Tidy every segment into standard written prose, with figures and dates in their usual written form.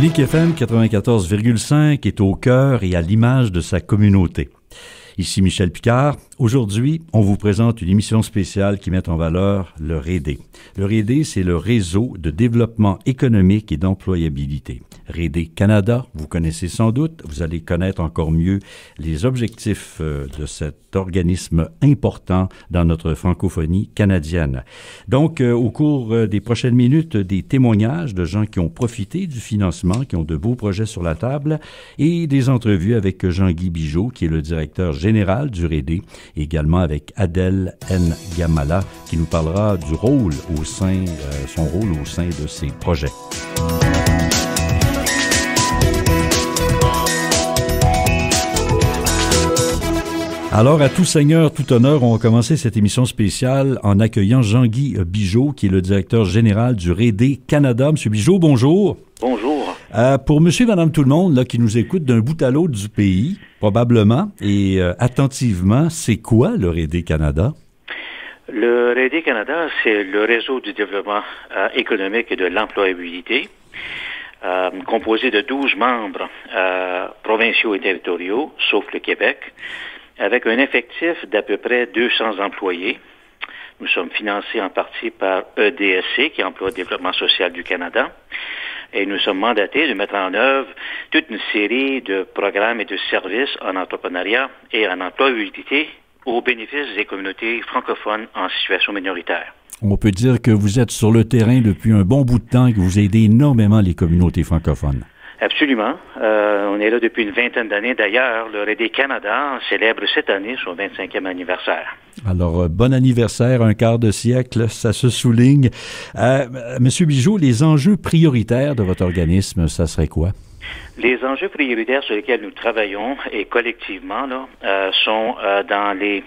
Unique FM 94,5 est au cœur et à l'image de sa communauté. Ici Michel Picard. Aujourd'hui, on vous présente une émission spéciale qui met en valeur le REDE. Le REDE, c'est le Réseau de développement économique et d'employabilité. REDE Canada, vous connaissez sans doute, vous allez connaître encore mieux les objectifs de cet organisme important dans notre francophonie canadienne. Donc, au cours des prochaines minutes, des témoignages de gens qui ont profité du financement, qui ont de beaux projets sur la table, et des entrevues avec Jean-Guy Bigeaud, qui est le directeur général du REDE, et également avec Adèle N. Gamala, qui nous parlera du rôle son rôle au sein de ces projets. Alors, à tout seigneur, tout honneur, on va commencer cette émission spéciale en accueillant Jean-Guy Bigeaud, qui est le directeur général du REDE Canada. Monsieur Bigeaud, bonjour. Bonjour. Pour monsieur et madame tout le monde là, qui nous écoute d'un bout à l'autre du pays, probablement, et attentivement, c'est quoi le REDE Canada? Le REDE Canada, c'est le réseau du développement économique et de l'employabilité, composé de 12 membres provinciaux et territoriaux, sauf le Québec, avec un effectif d'à peu près 200 employés. Nous sommes financés en partie par EDSC, qui est Emploi et Développement social du Canada, et nous sommes mandatés de mettre en œuvre toute une série de programmes et de services en entrepreneuriat et en employabilité au bénéfice des communautés francophones en situation minoritaire. On peut dire que vous êtes sur le terrain depuis un bon bout de temps et que vous aidez énormément les communautés francophones. Absolument. On est là depuis une vingtaine d'années. D'ailleurs, le REDE Canada célèbre cette année son 25e anniversaire. Alors, bon anniversaire, un quart de siècle, ça se souligne. Monsieur Bigeaud, les enjeux prioritaires de votre organisme, ça serait quoi? Les enjeux prioritaires sur lesquels nous travaillons et collectivement sont dans les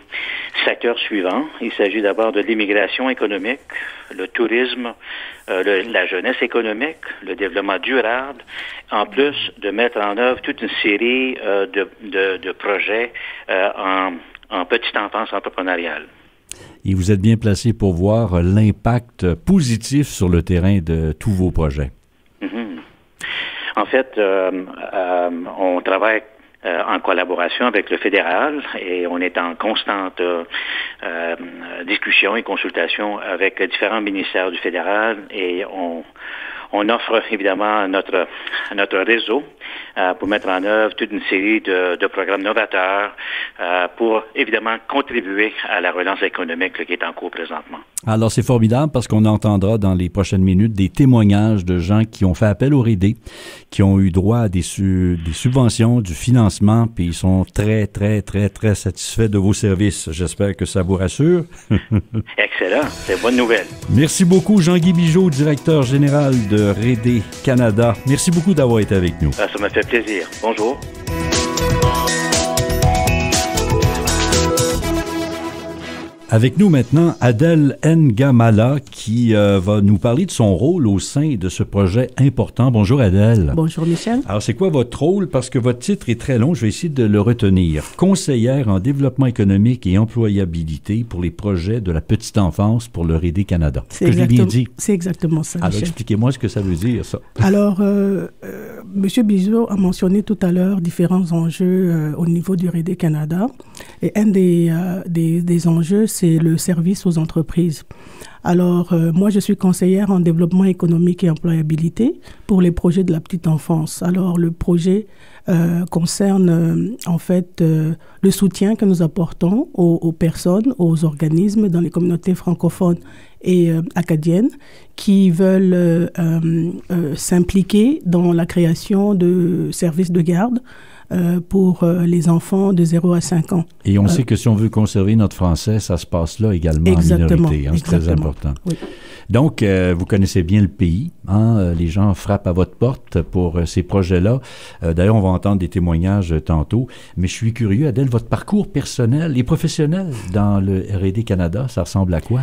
secteurs suivants. Il s'agit d'abord de l'immigration économique, le tourisme, la jeunesse économique, le développement durable, en plus de mettre en œuvre toute une série de projets en petite enfance entrepreneuriale. Et vous êtes bien placé pour voir l'impact positif sur le terrain de tous vos projets. Mm-hmm. En fait, on travaille en collaboration avec le fédéral et on est en constante discussion et consultation avec différents ministères du fédéral et on offre évidemment notre réseau pour mettre en œuvre toute une série de programmes novateurs pour évidemment contribuer à la relance économique qui est en cours présentement. Alors c'est formidable parce qu'on entendra dans les prochaines minutes des témoignages de gens qui ont fait appel au REDE, qui ont eu droit à des subventions, du financement, puis ils sont très, très, très, très satisfaits de vos services. J'espère que ça vous rassure. Excellent, c'est une bonne nouvelle. Merci beaucoup Jean-Guy Bigeaud, directeur général de REDE Canada. Merci beaucoup d'avoir été avec nous. Ça m'a fait plaisir. Bonjour. Avec nous maintenant, Adèle N. Gamala qui va nous parler de son rôle au sein de ce projet important. Bonjour Adèle. Bonjour Michel. Alors c'est quoi votre rôle? Parce que votre titre est très long, je vais essayer de le retenir. Conseillère en développement économique et employabilité pour les projets de la petite enfance pour le REDE Canada. C'est bien dit. C'est exactement ça, Alors Michel. expliquez-moi ce que ça veut dire ça. Alors, M. Bigeaud a mentionné tout à l'heure différents enjeux au niveau du REDE Canada. Et un des enjeux, c'est le service aux entreprises. Alors, moi, je suis conseillère en développement économique et employabilité pour les projets de la petite enfance. Alors, le projet concerne en fait le soutien que nous apportons aux personnes, aux organismes dans les communautés francophones et acadiennes qui veulent s'impliquer dans la création de services de garde pour les enfants de 0 à 5 ans. Et on sait que si on veut conserver notre français, ça se passe là également en minorité. C'est très important. Oui. Donc, vous connaissez bien le pays. Les gens frappent à votre porte pour ces projets-là. D'ailleurs, on va entendre des témoignages tantôt. Mais je suis curieux, Adèle, votre parcours personnel et professionnel dans le REDE Canada, ça ressemble à quoi?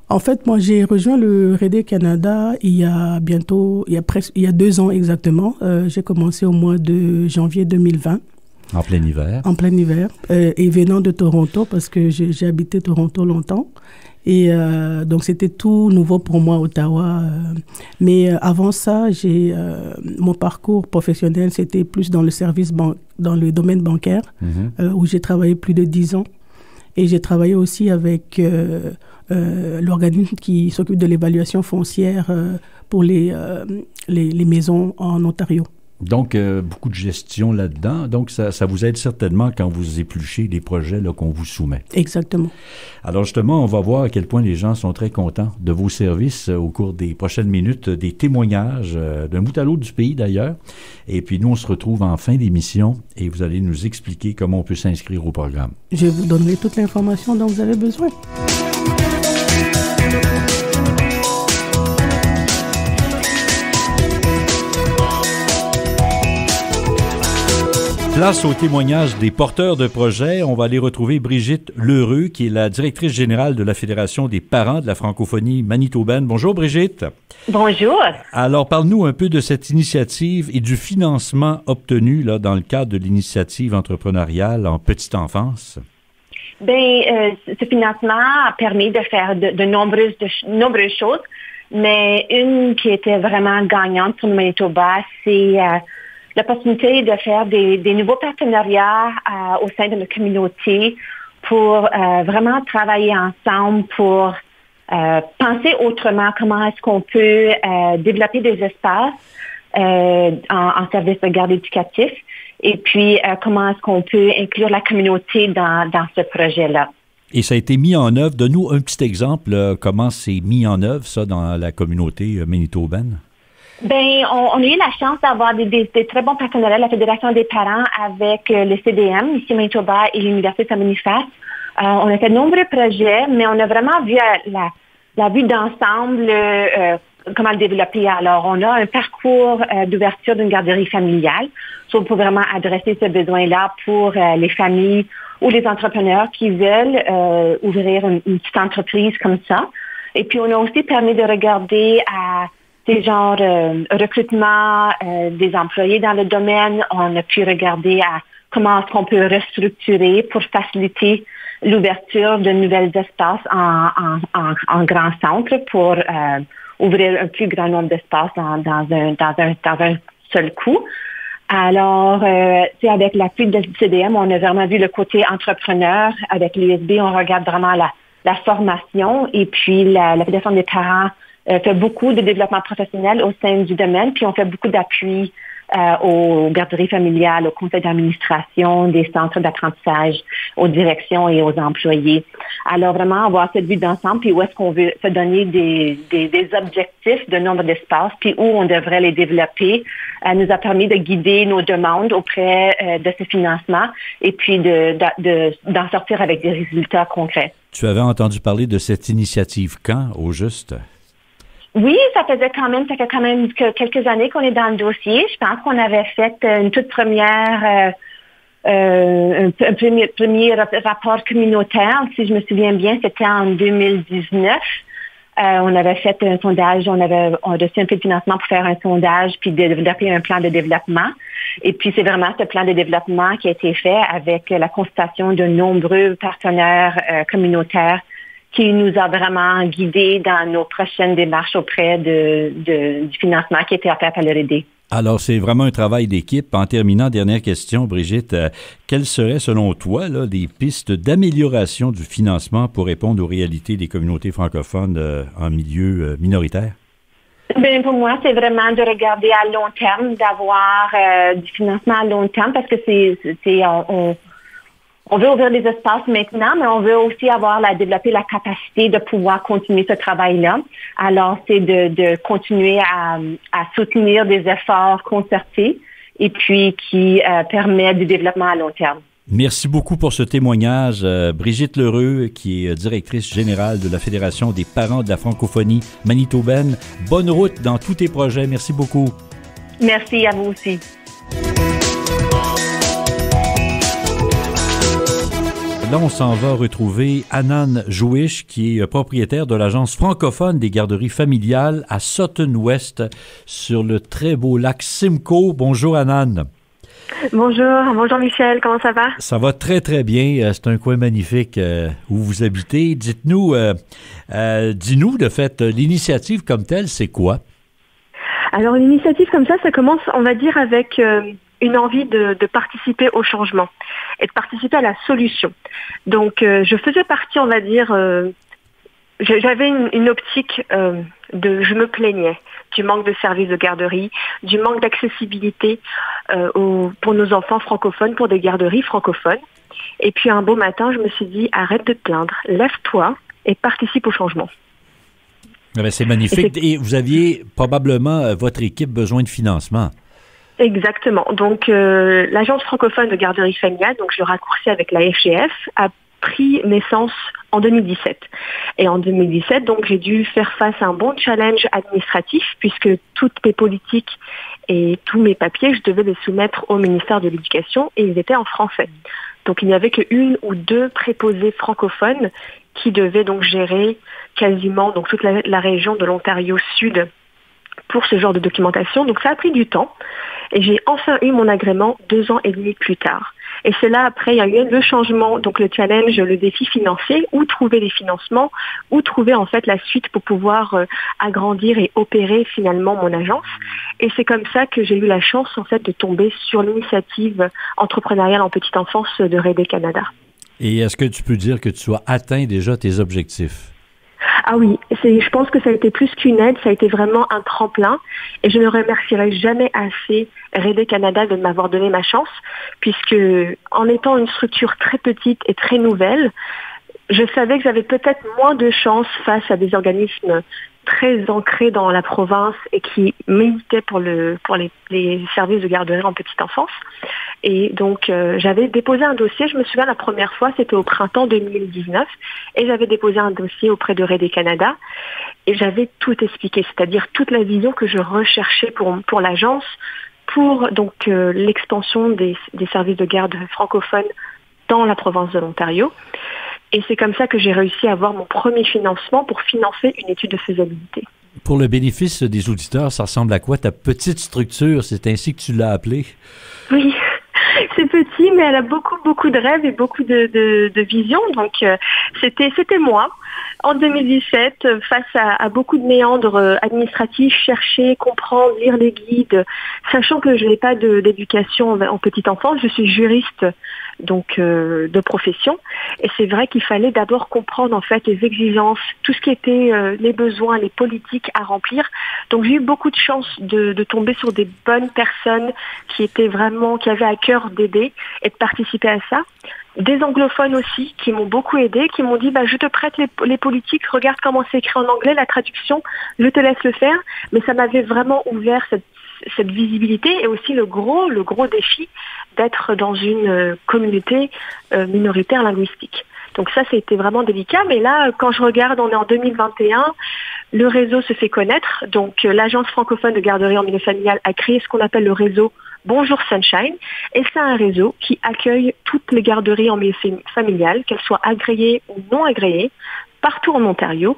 En fait, moi, j'ai rejoint le REDE Canada il y a 2 ans exactement. J'ai commencé au mois de janvier 2020. En plein hiver. En plein hiver. Et venant de Toronto, parce que j'ai habité Toronto longtemps. Et donc, c'était tout nouveau pour moi, Ottawa. Mais avant ça, mon parcours professionnel, c'était plus dans le domaine bancaire, où j'ai travaillé plus de 10 ans. Et j'ai travaillé aussi avec l'organisme qui s'occupe de l'évaluation foncière pour les maisons en Ontario. Donc, beaucoup de gestion là-dedans. Donc, ça vous aide certainement quand vous épluchez les projets là, qu'on vous soumet. Exactement. Alors, justement, on va voir à quel point les gens sont très contents de vos services au cours des prochaines minutes, des témoignages d'un bout à l'autre du pays, d'ailleurs. Et puis, nous, on se retrouve en fin d'émission et vous allez nous expliquer comment on peut s'inscrire au programme. Je vous donnerai toute l'information dont vous avez besoin. Place au témoignage des porteurs de projets. On va aller retrouver Brigitte Lheureux, qui est la directrice générale de la Fédération des parents de la francophonie manitobaine. Bonjour Brigitte. Bonjour. Alors, parle-nous un peu de cette initiative et du financement obtenu là, dans le cadre de l'initiative entrepreneuriale en petite enfance. Ce financement a permis de faire de nombreuses choses, mais une qui était vraiment gagnante pour le Manitoba, c'est l'opportunité de faire des nouveaux partenariats au sein de la communauté pour vraiment travailler ensemble pour penser autrement comment est-ce qu'on peut développer des espaces en service de garde éducatif et puis comment est-ce qu'on peut inclure la communauté dans ce projet-là. Et ça a été mis en œuvre. Donne-nous un petit exemple, comment c'est mis en œuvre, ça, dans la communauté manitobaine? On a eu la chance d'avoir des très bons partenariats, la Fédération des parents avec le CDM, ici Manitoba, et l'Université Saint-Boniface. On a fait de nombreux projets, mais on a vraiment vu la vue d'ensemble, comment le développer. Alors, on a un parcours d'ouverture d'une garderie familiale, pour vraiment adresser ce besoin-là pour les familles ou les entrepreneurs qui veulent ouvrir une petite entreprise comme ça. Et puis, on a aussi permis de regarder à des genres recrutement des employés dans le domaine. On a pu regarder à comment est-ce qu'on peut restructurer pour faciliter l'ouverture de nouveaux espaces en grands centres pour ouvrir un plus grand nombre d'espaces dans un seul coup. Alors, avec l'appui de CDM, on a vraiment vu le côté entrepreneur. Avec l'USB, on regarde vraiment la formation et puis la Fédération des parents fait beaucoup de développement professionnel au sein du domaine, puis on fait beaucoup d'appui aux garderies familiales, aux conseils d'administration, des centres d'apprentissage, aux directions et aux employés. Alors vraiment avoir cette vue d'ensemble, puis où est-ce qu'on veut se donner des objectifs de nombre d'espaces, puis où on devrait les développer, nous a permis de guider nos demandes auprès de ce financement et puis d'en sortir avec des résultats concrets. Tu avais entendu parler de cette initiative quand, au juste? Oui, ça fait quand même quelques années qu'on est dans le dossier. Je pense qu'on avait fait une toute première, un premier rapport communautaire, si je me souviens bien, c'était en 2019. On avait fait un sondage, on a reçu un peu de financement pour faire un sondage puis développer un plan de développement. Et puis c'est vraiment ce plan de développement qui a été fait avec la consultation de nombreux partenaires communautaires qui nous a vraiment guidés dans nos prochaines démarches auprès du financement qui a été offert par le RD. Alors, c'est vraiment un travail d'équipe. En terminant, dernière question, Brigitte, quelles seraient, selon toi, là, des pistes d'amélioration du financement pour répondre aux réalités des communautés francophones en milieu minoritaire? Pour moi, c'est vraiment de regarder à long terme, d'avoir du financement à long terme, parce que on veut ouvrir des espaces maintenant, mais on veut aussi développer la capacité de pouvoir continuer ce travail-là. Alors, c'est de continuer à soutenir des efforts concertés et puis qui permettent du développement à long terme. Merci beaucoup pour ce témoignage. Brigitte Lheureux, qui est directrice générale de la Fédération des parents de la francophonie manitobaine. Bonne route dans tous tes projets. Merci beaucoup. Merci à vous aussi. Là, on s'en va retrouver Anan Jouish, qui est propriétaire de l'agence francophone des garderies familiales à Sutton West, sur le très beau lac Simcoe. Bonjour, Anan. Bonjour Michel, comment ça va? Ça va très, très bien. C'est un coin magnifique où vous habitez. Dis-nous, de fait, l'initiative comme telle, c'est quoi? Alors, une initiative comme ça commence, on va dire, avec une envie de participer au changement et de participer à la solution. Donc, je faisais partie, on va dire, j'avais une optique je me plaignais du manque de services de garderie, du manque d'accessibilité pour nos enfants francophones, pour des garderies francophones. Et puis un beau matin, je me suis dit, arrête de te plaindre, lève-toi et participe au changement. Ah ben, c'est magnifique. Et vous aviez probablement, votre équipe, besoin de financement. Exactement. Donc, l'Agence francophone de garderie familiale, donc je le raccourcis avec la FGF, a pris naissance en 2017. Et en 2017, donc, j'ai dû faire face à un bon challenge administratif puisque toutes mes politiques et tous mes papiers, je devais les soumettre au ministère de l'Éducation et ils étaient en français. Donc, il n'y avait qu'une ou deux préposés francophones qui devaient donc gérer quasiment donc toute la région de l'Ontario Sud pour ce genre de documentation. Donc, ça a pris du temps et j'ai enfin eu mon agrément 2 ans et demi plus tard. Et c'est là, après, il y a eu le changement, donc le challenge, le défi financier, où trouver les financements, où trouver en fait la suite pour pouvoir agrandir et opérer finalement mon agence. Et c'est comme ça que j'ai eu la chance en fait de tomber sur l'initiative entrepreneuriale en petite enfance de Rédé Canada. Et est-ce que tu peux dire que tu as atteint déjà tes objectifs? Ah oui, je pense que ça a été plus qu'une aide, ça a été vraiment un tremplin et je ne remercierai jamais assez Rédé Canada de m'avoir donné ma chance puisque en étant une structure très petite et très nouvelle, je savais que j'avais peut-être moins de chance face à des organismes très ancrés dans la province et qui militaient pour les services de garderie en petite enfance. Et donc, j'avais déposé un dossier, je me souviens la première fois, c'était au printemps 2019, et j'avais déposé un dossier auprès de Rédé Canada, et j'avais tout expliqué, c'est-à-dire toute la vision que je recherchais pour l'agence, pour donc l'expansion des services de garde francophones dans la province de l'Ontario. Et c'est comme ça que j'ai réussi à avoir mon premier financement pour financer une étude de faisabilité. Pour le bénéfice des auditeurs, ça ressemble à quoi ta petite structure? C'est ainsi que tu l'as appelée? Oui, c'est petit, mais elle a beaucoup de rêves et beaucoup de visions. Donc, c'était moi, en 2017, face à beaucoup de méandres administratifs, chercher, comprendre, lire les guides, sachant que je n'ai pas d'éducation en petite enfance, je suis juriste donc de profession. Et c'est vrai qu'il fallait d'abord comprendre en fait les exigences, tout ce qui était les besoins, les politiques à remplir. Donc j'ai eu beaucoup de chance de tomber sur des bonnes personnes qui avaient à cœur d'aider et de participer à ça. Des anglophones aussi qui m'ont beaucoup aidé, qui m'ont dit je te prête les politiques, regarde comment c'est écrit en anglais, la traduction, je te laisse le faire. Mais ça m'avait vraiment ouvert cette visibilité et aussi le gros défi d'être dans une communauté minoritaire linguistique. Donc ça, c'était vraiment délicat. Mais là, quand je regarde, on est en 2021, le réseau se fait connaître. Donc l'Agence francophone de garderie en milieu familial a créé ce qu'on appelle le réseau Bonjour Sunshine. Et c'est un réseau qui accueille toutes les garderies en milieu familial, qu'elles soient agréées ou non agréées, partout en Ontario.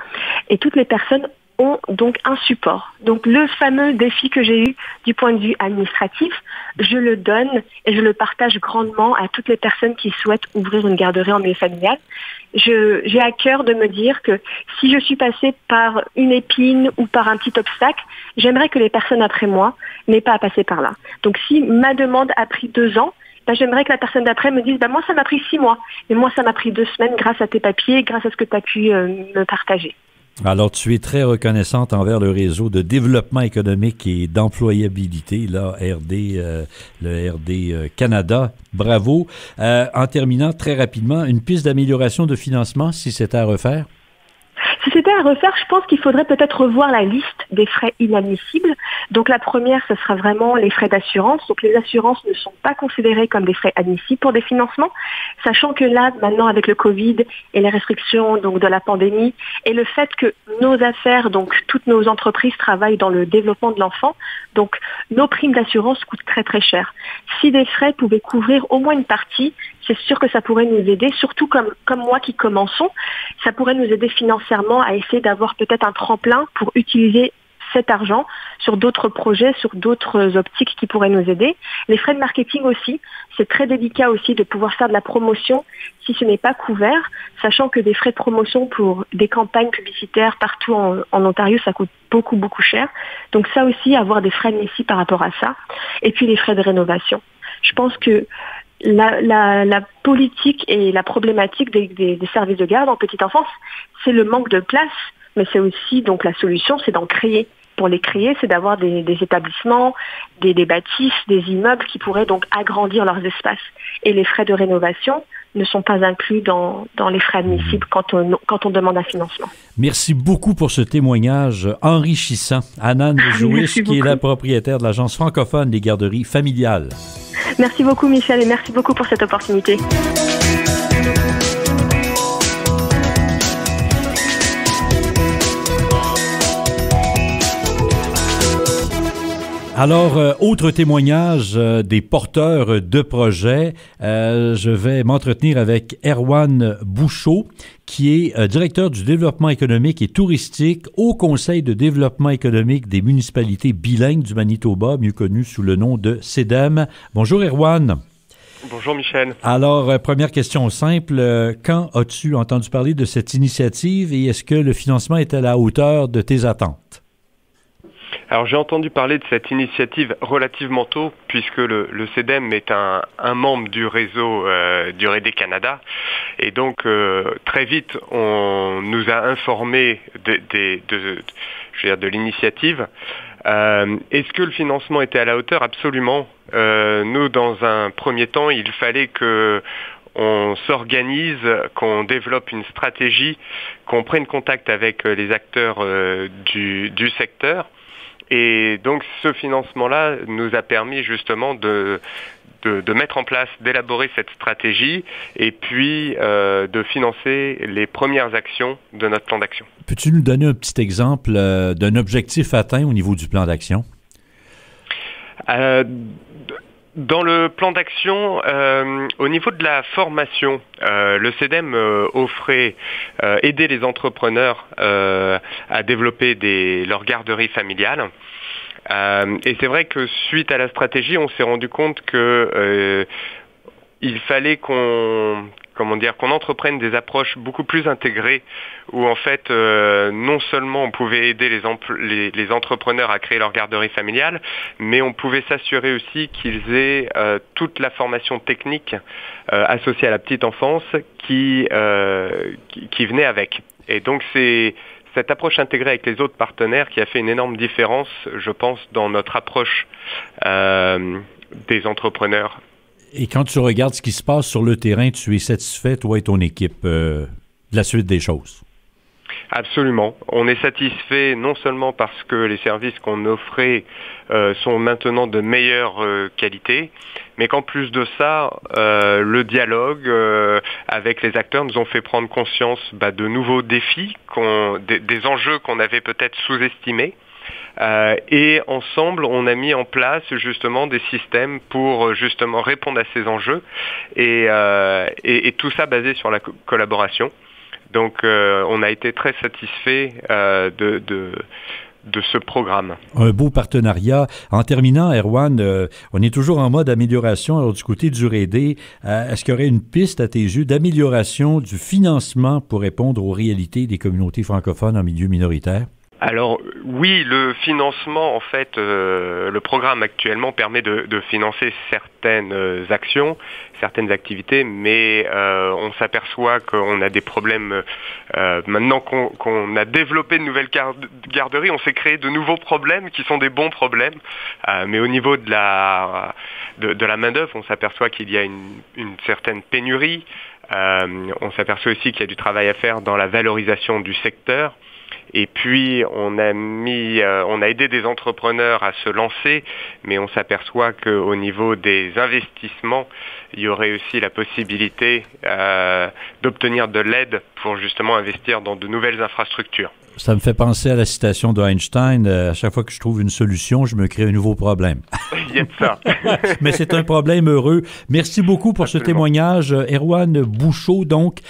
Et toutes les personnes ont donc un support. Donc le fameux défi que j'ai eu du point de vue administratif, je le donne et je le partage grandement à toutes les personnes qui souhaitent ouvrir une garderie en milieu familial. J'ai à cœur de me dire que si je suis passée par une épine ou par un petit obstacle, j'aimerais que les personnes après moi n'aient pas à passer par là. Donc si ma demande a pris 2 ans, j'aimerais que la personne d'après me dise moi ça m'a pris 6 mois, mais moi ça m'a pris 2 semaines grâce à tes papiers, grâce à ce que tu as pu me partager. Alors, tu es très reconnaissante envers le réseau de développement économique et d'employabilité, là, le RD Canada. Bravo. En terminant, très rapidement, une piste d'amélioration de financement, si c'était à refaire? Si c'était à refaire, je pense qu'il faudrait peut-être revoir la liste des frais inadmissibles. Donc la première, ce sera vraiment les frais d'assurance. Donc les assurances ne sont pas considérées comme des frais admissibles pour des financements, sachant que là, maintenant, avec le Covid et les restrictions donc de la pandémie et le fait que nos affaires, donc toutes nos entreprises travaillent dans le développement de l'enfant, donc nos primes d'assurance coûtent très très cher. Si des frais pouvaient couvrir au moins une partie, c'est sûr que ça pourrait nous aider, surtout comme moi qui commençons, ça pourrait nous aider financièrement à essayer d'avoir peut-être un tremplin pour utiliser cet argent sur d'autres projets, sur d'autres optiques qui pourraient nous aider. Les frais de marketing aussi, c'est très délicat aussi de pouvoir faire de la promotion si ce n'est pas couvert, sachant que des frais de promotion pour des campagnes publicitaires partout en Ontario, ça coûte beaucoup, beaucoup cher. Donc ça aussi, avoir des frais ici par rapport à ça. Et puis les frais de rénovation. Je pense que la politique et la problématique des services de garde en petite enfance, c'est le manque de place, mais c'est aussi, donc la solution, c'est d'en créer. Pour les créer, c'est d'avoir des établissements, des bâtisses, des immeubles qui pourraient donc agrandir leurs espaces. Et les frais de rénovation ne sont pas inclus dans les frais admissibles quand on demande un financement. Merci beaucoup pour ce témoignage enrichissant. Annan Jouis, qui est la propriétaire de l'Agence francophone des garderies familiales. Merci beaucoup, Michel, et merci beaucoup pour cette opportunité. Alors, autre témoignage des porteurs de projets. Je vais m'entretenir avec Erwan Bouchot, qui est directeur du développement économique et touristique au Conseil de développement économique des municipalités bilingues du Manitoba, mieux connu sous le nom de CEDEM. Bonjour Erwan. Bonjour Michel. Alors, première question simple. Quand as-tu entendu parler de cette initiative et est-ce que le financement est à la hauteur de tes attentes? Alors j'ai entendu parler de cette initiative relativement tôt, puisque le CEDEM est un membre du réseau du RD Canada, et donc très vite on nous a informé de l'initiative. Est-ce que le financement était à la hauteur? Absolument. Nous, dans un premier temps, il fallait qu'on s'organise, qu'on développe une stratégie, qu'on prenne contact avec les acteurs du secteur. Et donc ce financement-là nous a permis justement de mettre en place, d'élaborer cette stratégie et puis de financer les premières actions de notre plan d'action. Peux-tu nous donner un petit exemple d'un objectif atteint au niveau du plan d'action? Dans le plan d'action, au niveau de la formation, le CEDEM offrait aider les entrepreneurs à développer leur garderie familiale. Et c'est vrai que suite à la stratégie, on s'est rendu compte que il fallait qu'on entreprenne des approches beaucoup plus intégrées où en fait non seulement on pouvait aider les entrepreneurs à créer leur garderie familiale, mais on pouvait s'assurer aussi qu'ils aient toute la formation technique associée à la petite enfance qui venait avec. Et donc c'est cette approche intégrée avec les autres partenaires qui a fait une énorme différence, je pense, dans notre approche des entrepreneurs. Et quand tu regardes ce qui se passe sur le terrain, tu es satisfait, toi et ton équipe, de la suite des choses? Absolument. On est satisfait non seulement parce que les services qu'on offrait sont maintenant de meilleure qualité, mais qu'en plus de ça, le dialogue avec les acteurs nous ont fait prendre conscience de nouveaux défis, des enjeux qu'on avait peut-être sous-estimés. Et ensemble, on a mis en place justement des systèmes pour justement répondre à ces enjeux et tout ça basé sur la collaboration. Donc, on a été très satisfait de ce programme. Un beau partenariat. En terminant, Erwan, on est toujours en mode amélioration. Alors, du côté du RD, est-ce qu'il y aurait une piste à tes yeux d'amélioration du financement pour répondre aux réalités des communautés francophones en milieu minoritaire? Alors oui, le financement, en fait, le programme actuellement permet de financer certaines actions, certaines activités, mais on s'aperçoit qu'on a des problèmes. Maintenant qu'on a développé de nouvelles garderies, on s'est créé de nouveaux problèmes qui sont des bons problèmes. Mais au niveau de la main-d'œuvre, on s'aperçoit qu'il y a une certaine pénurie. On s'aperçoit aussi qu'il y a du travail à faire dans la valorisation du secteur. Et puis, on a aidé des entrepreneurs à se lancer, mais on s'aperçoit qu'au niveau des investissements, il y aurait aussi la possibilité d'obtenir de l'aide pour justement investir dans de nouvelles infrastructures. Ça me fait penser à la citation d'Einstein. À chaque fois que je trouve une solution, je me crée un nouveau problème. Il y a de ça. Mais c'est un problème heureux. Merci beaucoup pour ce témoignage. Erwan Bouchot, donc,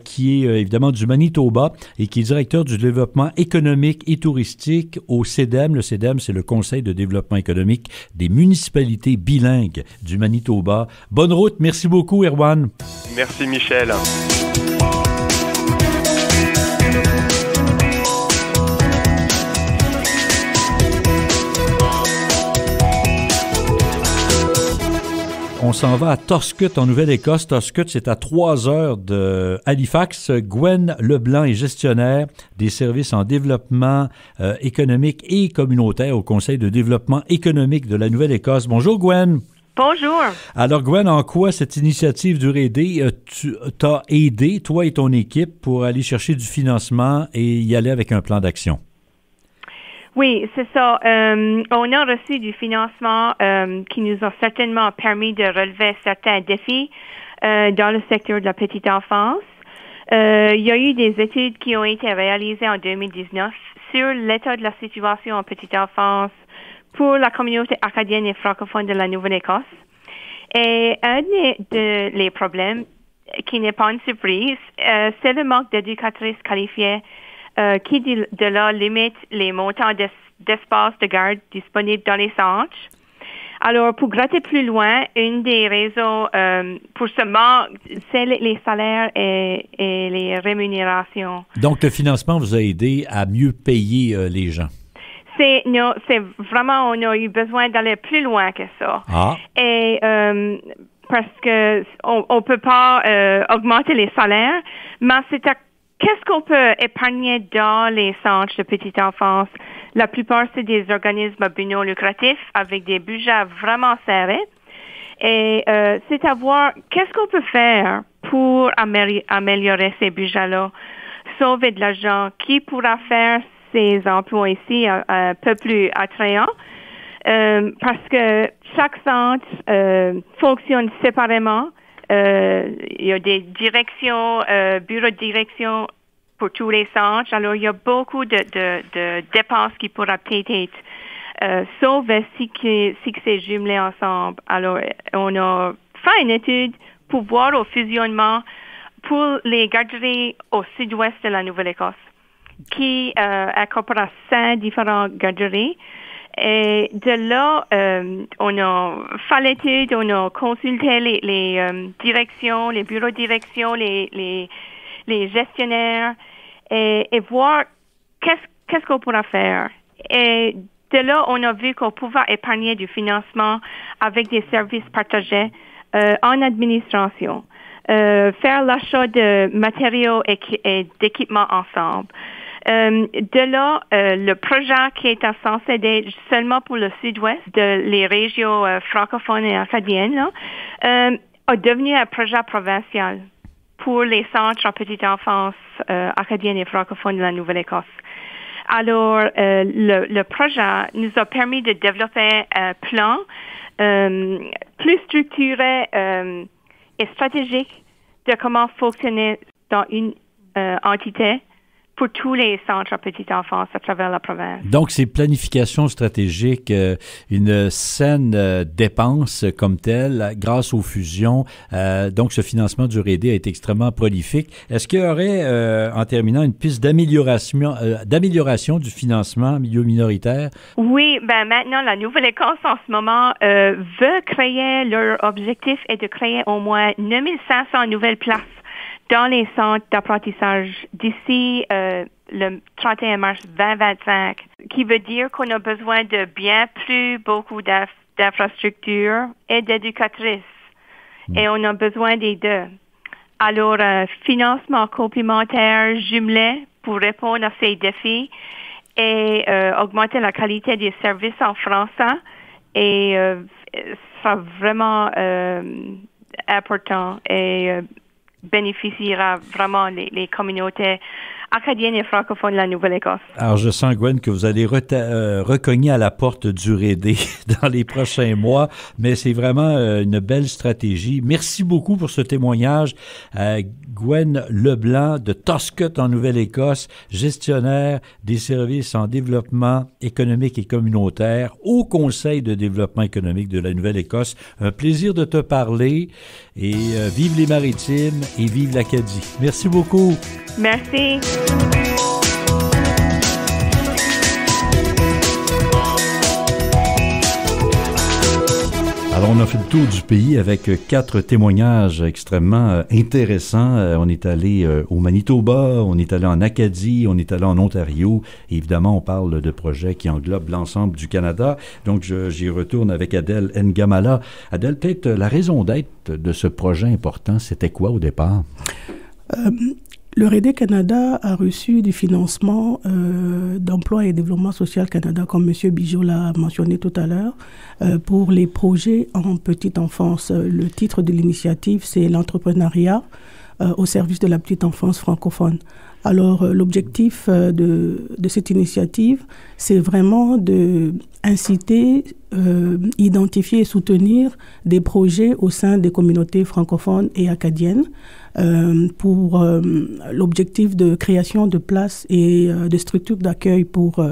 qui est évidemment du Manitoba et qui est directeur du développement économique et touristique au CEDEM. Le CEDEM, c'est le Conseil de développement économique des municipalités bilingues du Manitoba. Bonne route. Merci beaucoup, Erwan. Merci, Michel. On s'en va à Toscott, en Nouvelle-Écosse. Toscott, c'est à 3 heures de Halifax. Gwen Leblanc est gestionnaire des services en développement économique et communautaire au Conseil de développement économique de la Nouvelle-Écosse. Bonjour, Gwen. Bonjour. Alors, Gwen, en quoi cette initiative du RAID t'a aidé, toi et ton équipe, pour aller chercher du financement et y aller avec un plan d'action? Oui, c'est ça. On a reçu du financement qui nous a certainement permis de relever certains défis dans le secteur de la petite enfance. Il y a eu des études qui ont été réalisées en 2019 sur l'état de la situation en petite enfance pour la communauté acadienne et francophone de la Nouvelle-Écosse. Et un des problèmes, qui n'est pas une surprise, c'est le manque d'éducatrices qualifiées qui de là limite les montants d'espace de garde disponibles dans les centres. Alors, pour gratter plus loin, une des raisons pour ce manque, c'est les salaires et les rémunérations. Donc, le financement vous a aidé à mieux payer les gens? C'est vraiment, on a eu besoin d'aller plus loin que ça. Ah. Et parce que on peut pas augmenter les salaires, mais qu'est-ce qu'on peut épargner dans les centres de petite enfance? La plupart, c'est des organismes à but non lucratif avec des budgets vraiment serrés. Et c'est à voir qu'est-ce qu'on peut faire pour améliorer ces budgets-là, sauver de l'argent, qui pourra faire ces emplois ici un peu plus attrayants. Parce que chaque centre fonctionne séparément. Il y a des directions, bureaux de direction pour tous les centres. Alors, il y a beaucoup de dépenses qui pourraient peut-être être sauvées si c'est jumelé ensemble. Alors, on a fait une étude pour voir au fusionnement pour les garderies au sud-ouest de la Nouvelle-Écosse, qui incorpore 5 différentes garderies. Et de là, on a fait l'étude, on a consulté les directions, les bureaux de direction, les gestionnaires et voir qu'est-ce qu'on pourra faire. Et de là, on a vu qu'on pouvait épargner du financement avec des services partagés en administration, faire l'achat de matériaux et d'équipements ensemble. De là, le projet qui est censé être seulement pour le sud-ouest de les régions francophones et acadiennes là, a devenu un projet provincial pour les centres en petite enfance acadienne et francophone de la Nouvelle-Écosse. Alors, le projet nous a permis de développer un plan plus structuré et stratégique de comment fonctionner dans une entité pour tous les centres en petite enfance à travers la province. Donc, c'est planification stratégique, une saine dépense comme telle, grâce aux fusions. Donc, ce financement du RAID a été extrêmement prolifique. Est-ce qu'il y aurait, en terminant, une piste d'amélioration du financement milieu minoritaire? Oui, maintenant, la Nouvelle-Écosse, en ce moment, veut créer, leur objectif est de créer au moins 9500 nouvelles places dans les centres d'apprentissage d'ici le 31 mars 2025, qui veut dire qu'on a besoin de bien plus beaucoup d'infrastructures et d'éducatrices. Et on a besoin des deux. Alors, financement complémentaire jumelé pour répondre à ces défis et augmenter la qualité des services en français et sera vraiment important et bénéficiera vraiment les communautés acadienne et francophone de la Nouvelle-Écosse. Alors, je sens, Gwen, que vous allez recogner à la porte du RD dans les prochains mois, mais c'est vraiment une belle stratégie. Merci beaucoup pour ce témoignage. Gwen Leblanc de Toscott en Nouvelle-Écosse, gestionnaire des services en développement économique et communautaire au Conseil de développement économique de la Nouvelle-Écosse. Un plaisir de te parler et vive les Maritimes et vive l'Acadie. Merci beaucoup. Merci. Alors, on a fait le tour du pays avec 4 témoignages extrêmement intéressants. On est allé au Manitoba, on est allé en Acadie, on est allé en Ontario. Et évidemment, on parle de projets qui englobent l'ensemble du Canada. Donc, j'y retourne avec Adèle Ngamala. Adèle, peut-être la raison d'être de ce projet important, c'était quoi au départ? Le RD Canada a reçu du financement d'Emploi et Développement Social Canada, comme M. Bigeaud l'a mentionné tout à l'heure, pour les projets en petite enfance. Le titre de l'initiative, c'est l'entrepreneuriat au service de la petite enfance francophone. Alors, l'objectif de cette initiative, c'est vraiment d'inciter, identifier et soutenir des projets au sein des communautés francophones et acadiennes pour l'objectif de création de places et de structures d'accueil pour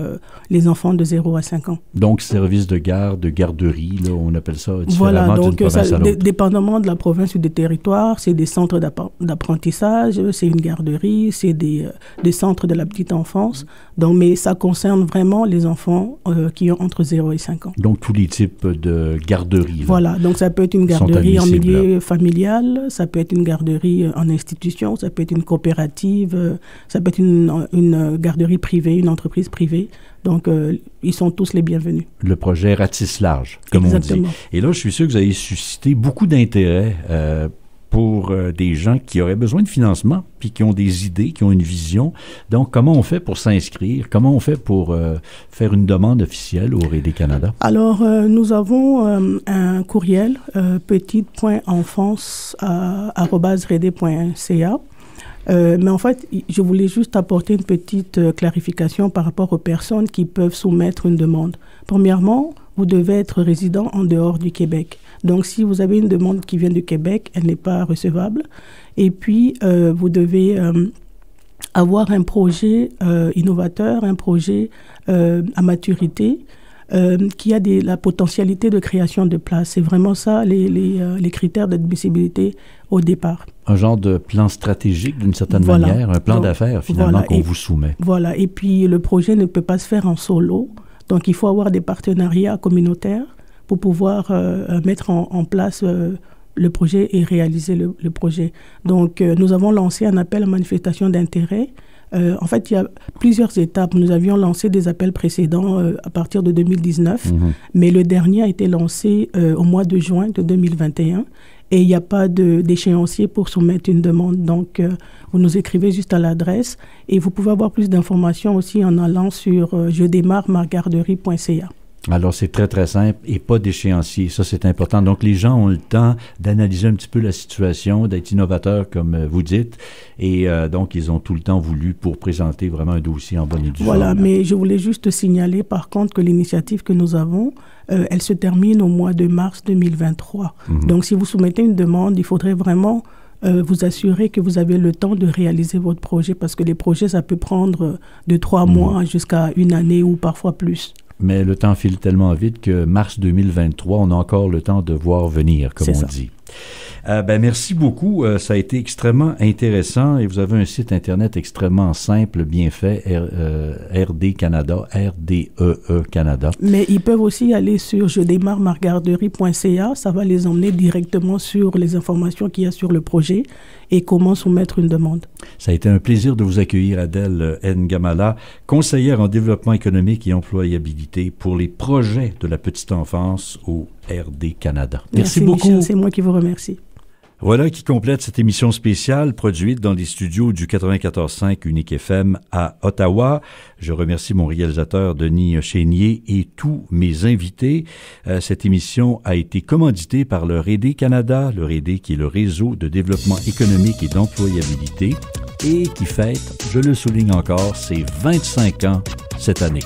les enfants de 0 à 5 ans. Donc, service de garde, de garderie, là, on appelle ça différemment voilà, donc d'une province à l'autre. Dépendamment de la province ou des territoires, c'est des centres d'apprentissage, c'est une garderie, c'est des centres de la petite enfance. Donc, mais ça concerne vraiment les enfants qui ont entre 0 et 5 ans. Donc, tous les types de garderies. Là, voilà, donc ça peut être une garderie en milieu familial, ça peut être une garderie en institution, ça peut être une coopérative, ça peut être une garderie privée, une entreprise privée. Donc, ils sont tous les bienvenus. Le projet ratisse large, comme Exactement. On dit. Et là, je suis sûr que vous avez suscité beaucoup d'intérêt pour des gens qui auraient besoin de financement, puis qui ont des idées, qui ont une vision. Donc, comment on fait pour s'inscrire? Comment on fait pour faire une demande officielle au RD Canada? Alors, nous avons un courriel, petite.enfance@rd.ca. Mais en fait, je voulais juste apporter une petite clarification par rapport aux personnes qui peuvent soumettre une demande. Premièrement, vous devez être résident en dehors du Québec. Donc, si vous avez une demande qui vient du Québec, elle n'est pas recevable. Et puis, vous devez avoir un projet innovateur, un projet à maturité, qui a la potentialité de création de places. C'est vraiment ça, les critères d'admissibilité au départ. Un genre de plan stratégique, d'une certaine manière, un plan d'affaires, finalement, qu'on vous soumet. Voilà, et puis le projet ne peut pas se faire en solo. Donc, il faut avoir des partenariats communautaires pour pouvoir mettre en place le projet et réaliser le projet. Donc, nous avons lancé un appel à manifestation d'intérêt. En fait, il y a plusieurs étapes. Nous avions lancé des appels précédents à partir de 2019, mais le dernier a été lancé au mois de juin de 2021 et il n'y a pas d'échéancier pour soumettre une demande. Donc, vous nous écrivez juste à l'adresse et vous pouvez avoir plus d'informations aussi en allant sur jedémarre-margarderie.ca. Alors, c'est très, très simple et pas d'échéancier. Ça, c'est important. Donc, les gens ont le temps d'analyser un petit peu la situation, d'être innovateurs, comme vous dites. Et donc, ils ont tout le temps voulu pour présenter vraiment un dossier en bonne et due forme. Voilà, mais je voulais juste signaler, par contre, que l'initiative que nous avons, elle se termine au mois de mars 2023. Donc, si vous soumettez une demande, il faudrait vraiment vous assurer que vous avez le temps de réaliser votre projet parce que les projets, ça peut prendre de 3 mois jusqu'à 1 année ou parfois plus. Mais le temps file tellement vite que mars 2023, on a encore le temps de voir venir, comme on dit. Merci beaucoup. Ça a été extrêmement intéressant et vous avez un site Internet extrêmement simple, bien fait, RD Canada, RDEE Canada. Mais ils peuvent aussi aller sur jedémarre-margarderie.ca. Ça va les emmener directement sur les informations qu'il y a sur le projet et comment soumettre une demande. Ça a été un plaisir de vous accueillir, Adèle Ngamala, conseillère en développement économique et employabilité pour les projets de la petite enfance au RD Canada. Merci beaucoup. Michel, c'est moi qui vous remercie. Voilà qui complète cette émission spéciale produite dans les studios du 94.5 Unique FM à Ottawa. Je remercie mon réalisateur Denis Chénier et tous mes invités. Cette émission a été commanditée par le RD Canada, le RD qui est le réseau de développement économique et d'employabilité. et qui fête, je le souligne encore, ses 25 ans cette année.